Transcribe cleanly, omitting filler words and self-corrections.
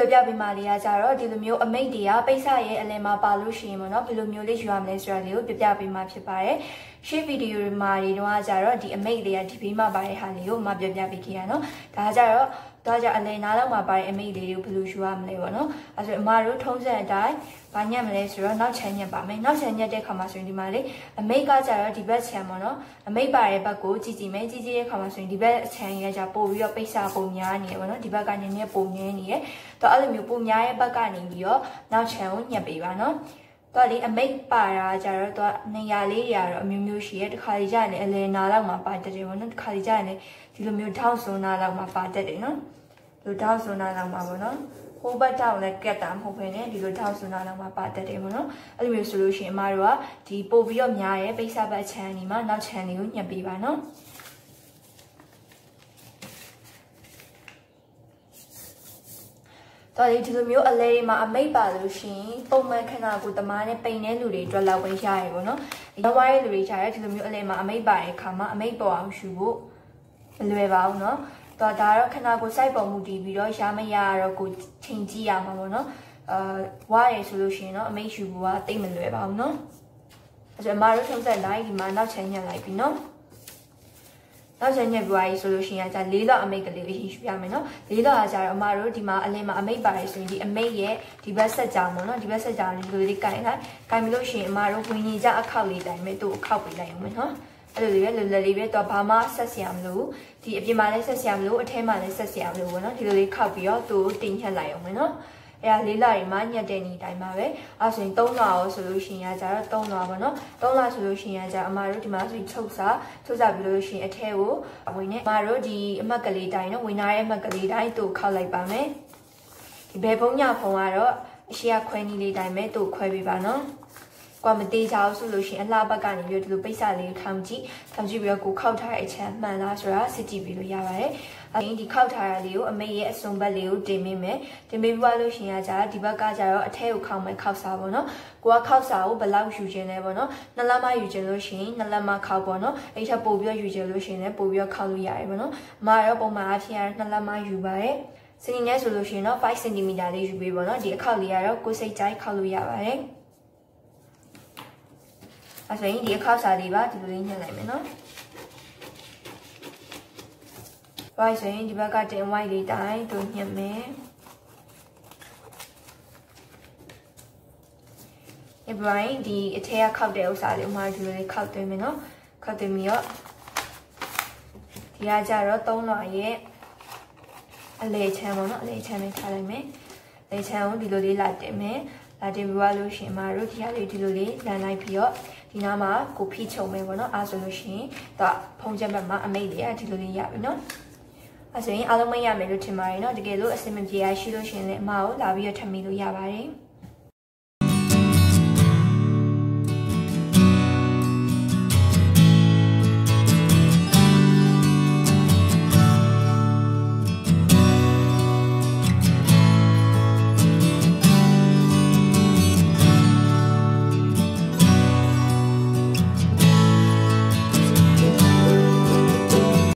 ပြောပြပေးမှလေးကကြတော့ဒီလိုမျိုးအမိတ်တွေကပိတ်စရဲ့အလယ်မှာပါလို့ရှိရင်ပေါ့နော်ဘယ်လိုမျိုးလေးယူရမလဲဆိုတာလေးကိုပြပြပေးမှဖြစ်ပါတယ်ရှေ့ဗီဒီယိုမှာတွေတော့ကြတော့ဒီအမိတ်တွေကဒီဘေးမှာပါတဲ့ဟာလေးကိုမှပြပြပေးခဲ့ရနော်ဒါကြတော့အလယ်နားလောက်မှာပါတဲ့အမိတ်လေးတွေကိုဘယ်လိုယူရမလဲပေါ့နော်အဲဆိုအမတို့ထုံးစံအတိုင်းဘာညက်မလဲဆိုတော့နောက်ချမ်းညက်ပါမယ်နောက်ချမ်းညက်တဲ့ခါမှာဆိုရင်ဒီမှာလေအမိတ်ကကြတော့ဒီဘက်ချမ်းပေါ့နော်အမိတ်ပါတဲ့ဘက်ကိုကြည့်ကြည့်မယ်ကြည့်ကြည့်တဲ့ခါမှာဆိုရင်ဒီဘက်အချမ်းရကြပို့ပြီးတော့ပိတ်စာပုံများနေရပေါ့နော်ဒီဘက်ကနည်းနည်းပုံငဲနေရတော့အဲ့လိုမျိုးပုံများရဲ့ဘက်ကနေပြီးတော့နောက်ချမ်းကိုညက်ပေးပါနော်တော့လေအမိတ်ပါတာကြတော့သူကနေရာလေးတွေကတော့အမျိုးမျိုးရှိရဲတစ်ခါလေးကြာရင်အလဲနာလောက်မှာပါတတ်တယ်ပေါ့နော်တစ်ခါလေးကြာရင်ဒီလိုမျိုးထောက်စွန်းနာလောက်မှာပါတတ်တယ်နော်လူထောက်စွန်းနာလောက်မှာပေါ့နော်ဟိုဘက်တောက်လည်းကက်တာမဟုတ်ဘဲနဲ့ဒီလိုထောက်စွန်းနာလောက်မှာပါတတ်တယ်ပေါ့နော်အဲ့လိုမျိုးဆိုလို့ရှိရင်အမတို့ကဒီပို့ပြီးတော့များရဲ့ပိတ်စပတ်ချမ်းဒီမှာနောက်ချမ်းလေးကိုညှပ်ပေးပါနော်တော်ဒီလိုမျိုးအလဲတွေမှာအမိတ်ပါလို့ရှိရင်ပုံမှန်ခဏကိုတမားနဲ့ပိန်တဲ့လူတွေအတွက်လောက်ပဲရရပေါ့နော်။ရောင်းရတဲ့လူတွေချာတဲ့ဒီလိုမျိုးအလဲမှာအမိတ်ပါတဲ့အခါမှာအမိတ်ပေါ်အောင်ယူဖို့မလွယ်ပါဘူးနော်။တော့ဒါတော့ခဏကိုစိုက်ပုံမူတည်ပြီးတော့ရမရတော့ကိုချိန်ကြည့်ရမှာပေါ့နော်။ဝါရဲဆိုလို့ရှိရင်တော့အမိတ်ယူဖို့ကတိတ်မလွယ်ပါဘူးနော်။အဲဒါအမတို့ထုံးစံတိုင်းဒီမှာနောက်ချမ်းညက်လိုက်ပြီနော်။နောက်ချမ်းညက်ပြွားကြီးဆိုလို့ရှိရင်ကြာ၄လောက်အမိတ်ကလေးကိုယူရမယ်နော်၄လောက်ကကြာတော့အမတို့ဒီမှာအလင်းမှာအမိတ်ပါတယ်ဆိုရင်ဒီအမိတ်ရဲ့ဒီဘက်ဆက်ကြောင်ပေါ့နော်ဒီဘက်ဆက်ကြောင်လေးလိုလေးကင်ပြီးလို့ရှိရင်အမတို့ဝင်ကြီးကြအခောက်လေးတိုင်းမဲ့သူ့အခောက်ပေးလိုက်အောင်မယ်နော်အဲ့လိုလေးပဲလွယ်လွယ်လေးပဲတော့ဘာမှဆက်စရာမလိုဒီအပြင်မှာလည်းဆက်စရာမလိုအထဲမှာလည်းဆက်စရာမလိုပေါ့နော်ဒီလိုလေးခောက်ပြီးတော့သူ့တင်ညှက်လိုက်အောင်မယ်နော်အဲ့ဒါ၄လတွေမှာညက်တဲ့နေတိုင်းပါပဲအဲဆိုရင်3လရောဆိုလို့ရှိရင်ကြာတော့3လပါနော်3လဆိုလို့ရှိရင်ကြာအမတို့ဒီမှာဆိုချုပ်စာပြီးလို့ရှိရင်အထဲကိုဝင်နေအမတို့ဒီအမှတ်ကလေးတိုင်းနော်ဝင်လာတဲ့အမှတ်ကလေးတိုင်းသူ့ခောက်လိုက်ပါမယ်ဒီဘယ်ဖုံးညဖုံးကတော့အရှိရခွဲနီးလေးတိုင်းပဲသူ့ခွဲပေးပါနော်ကွာမသေးချအောင်ဆိုလို့ရှိရင်အလှဘက်ကနေပြီးဒီလိုပိတ်စာလေးကိုထောင်ကြည့်ပြီးတော့ကိုခောက်ထားတဲ့အချမ်းမှန်လားဆိုတာစစ်ကြည့်ပြီးလို့ရပါတယ်ဒီခောက်ထားတာလေးကိုအမေရဲ့အစုံဘက်လေးကိုတင်ပေးမယ်တင်ပေးပြီးလို့ရှိရင်ကြာဒီဘက်ကကြာတော့အထဲကိုခောက်မယ်ခောက်စာပေါ့နော်ကိုကခောက်စာကိုဘယ်လောက်ယူခြင်းလဲပေါ့နော်2လမှယူခြင်းလို့ရှိရင်2လမှခောက်ပေါ့နော်အဲ့ထက်ပိုပြီးယူခြင်းလို့ရှိရင်လည်းပိုပြီးခောက်လို့ရတယ်ပေါ့နော်အမကတော့ပုံမှန်အဖြစ်ရ2လမှယူပါတယ်စနေနေ့ဆိုလို့ရှိရင်တော့5 cm လေးယူပေးပေါ့နော်ဒီအခောက်လေးကတော့ကိုယ်စိတ်ကြိုက်ခောက်လို့ရပါတယ်အဲဆိုရင်ဒီအခောက်စာလေးပါဒီလိုလေးညှက်လိုက်မယ်နော်ဘာဆိုရင်ဒီဘက်ကတင် white လေးတိုင်းတို့ညှက်မယ်အဘရိုင်းဒီအထက်ကခောက်တဲ့ဥစ္စာလေးဥမာဒီလိုလေးခောက်သွင်းမယ်နော်ခောက်သွင်းပြီးတော့ဒီကကြတော့3လရဲ့အလေချမ်းပေါ့နော်အလေချမ်းလေးထားလိုက်မယ်အလေချမ်းကိုဒီလိုလေးလာတင်မယ်လာတင်ပြီးသွားလို့ရှိရင်မတို့ဒီကလေးဒီလိုလေးလန်လိုက်ပြီးတော့ဒီနားမှာကိုဖိချုံမယ်ပေါ့နော်အားဆိုလို့ရှိရင်တော့ဖုံးချက်ဘက်မှာအမိတ်လေးကဒီလိုလေးရပြီနော်အဲဆိုရင်အားလုံးမရမယ်လို့ထင်ပါတယ်နော်တကယ်လို့အဆင်မပြေရရှိလို့ရှိရင်လည်းအမကိုလာပြီးတော့ထပ်မိလို့ရပါတယ်